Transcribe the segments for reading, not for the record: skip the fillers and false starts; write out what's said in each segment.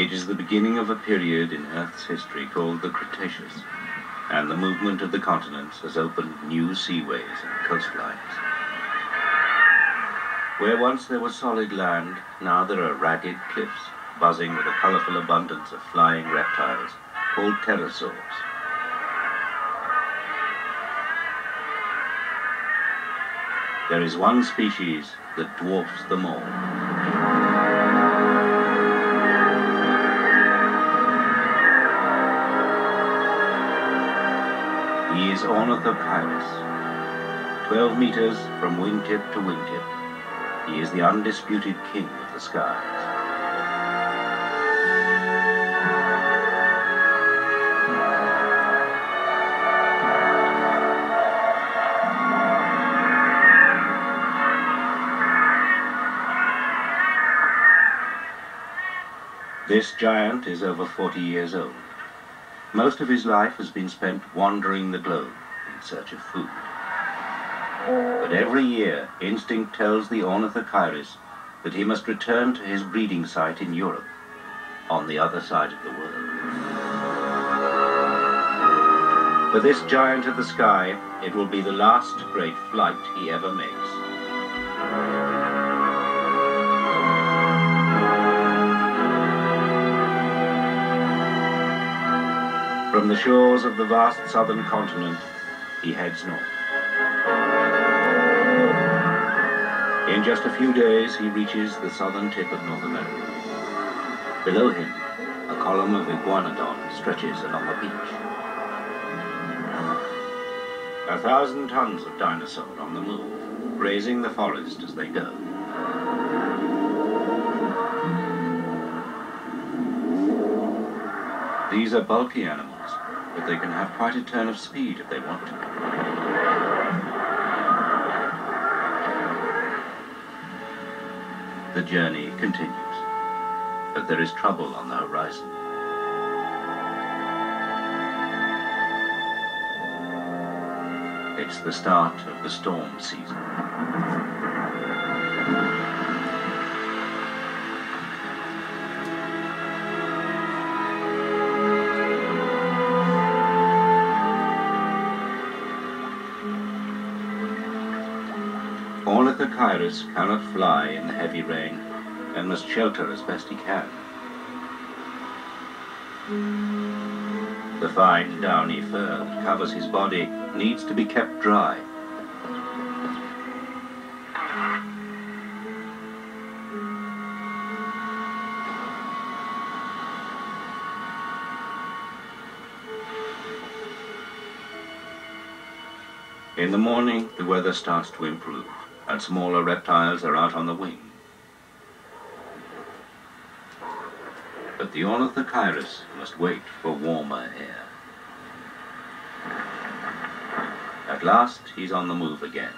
It is the beginning of a period in Earth's history called the Cretaceous, and the movement of the continents has opened new seaways and coastlines. Where once there was solid land, now there are ragged cliffs, buzzing with a colorful abundance of flying reptiles called pterosaurs. There is one species that dwarfs them all. He is Ornithocherirus. 12 meters from wingtip to wingtip, he is the undisputed king of the skies. This giant is over 40 years old. Most of his life has been spent wandering the globe in search of food. But every year, instinct tells the Ornithocherirus that he must return to his breeding site in Europe, on the other side of the world. For this giant of the sky, it will be the last great flight he ever makes. From the shores of the vast southern continent, he heads north. In just a few days, he reaches the southern tip of North America. Below him, a column of iguanodon stretches along a beach. 1,000 tons of dinosaurs on the move, grazing the forest as they go. These are bulky animals, but they can have quite a turn of speed if they want to. The journey continues, but there is trouble on the horizon. It's the start of the storm season. Ornithocherirus cannot fly in the heavy rain and must shelter as best he can. The fine downy fur that covers his body needs to be kept dry. In the morning, the weather starts to improve, and smaller reptiles are out on the wing. But the Ornithocherirus must wait for warmer air. At last, he's on the move again.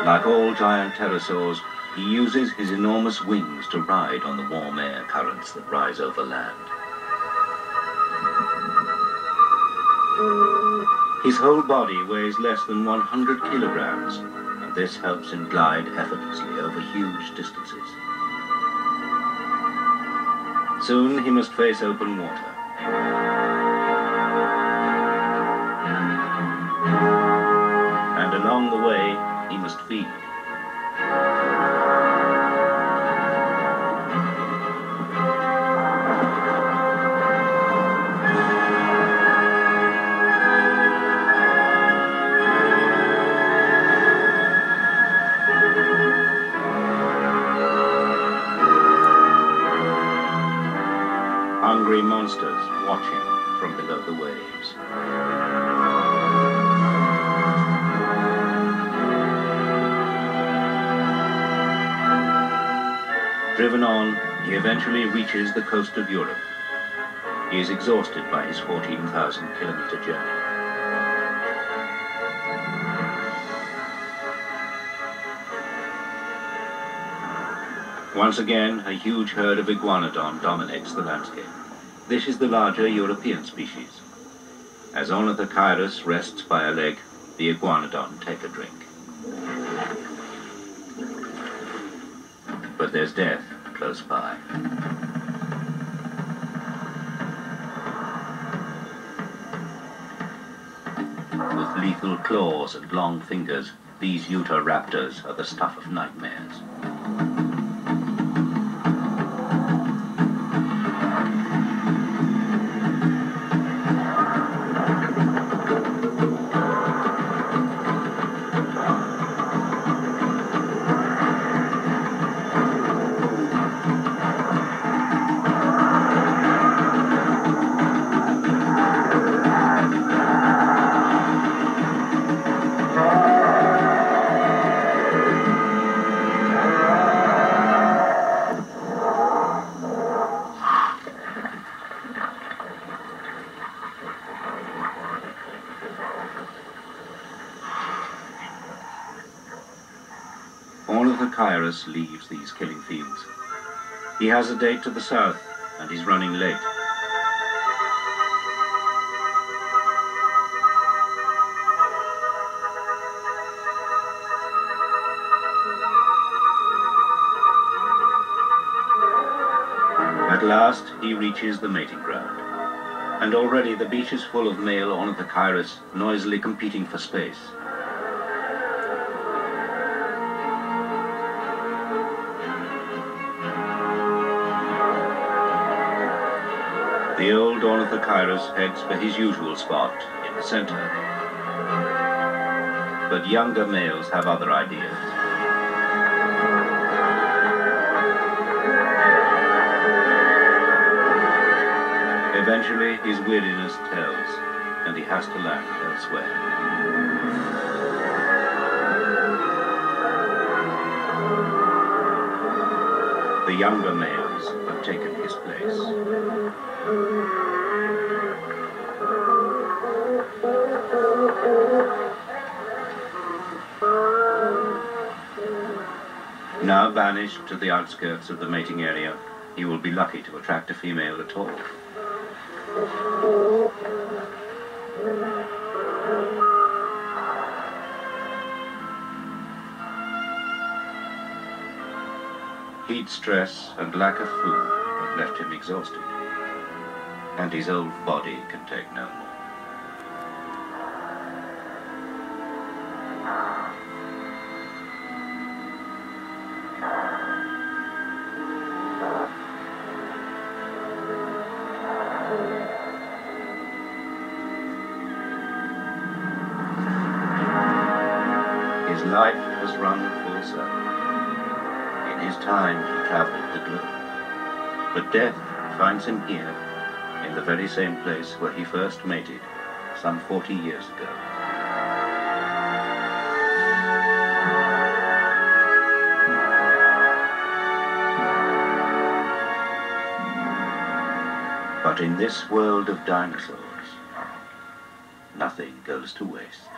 Like all giant pterosaurs, he uses his enormous wings to ride on the warm air currents that rise over land. His whole body weighs less than 100 kilograms, and this helps him glide effortlessly over huge distances. Soon he must face open water. And along the way, he must feed. Hungry monsters watch him from below the waves. Driven on, he eventually reaches the coast of Europe. He is exhausted by his 14,000-kilometer journey. Once again, a huge herd of iguanodon dominates the landscape. This is the larger European species. As Ornithocherirus rests by a leg, the iguanodon take a drink. But there's death close by. With lethal claws and long fingers, these Utahraptors are the stuff of nightmares. Ornithocherirus leaves these killing fields. He has a date to the south, and he's running late. At last, he reaches the mating ground. And already the beach is full of male Ornithocherirus noisily competing for space. The old Ornithocherirus heads for his usual spot in the center. But younger males have other ideas. Eventually, his weariness tells, and he has to land elsewhere. The younger males have taken his place. Now banished to the outskirts of the mating area, he will be lucky to attract a female at all. Heat stress and lack of food have left him exhausted, and his old body can take no more. His life has run full circle. In his time, he traveled the globe. But death finds him here, in the very same place where he first mated, some 40 years ago. But in this world of dinosaurs, nothing goes to waste.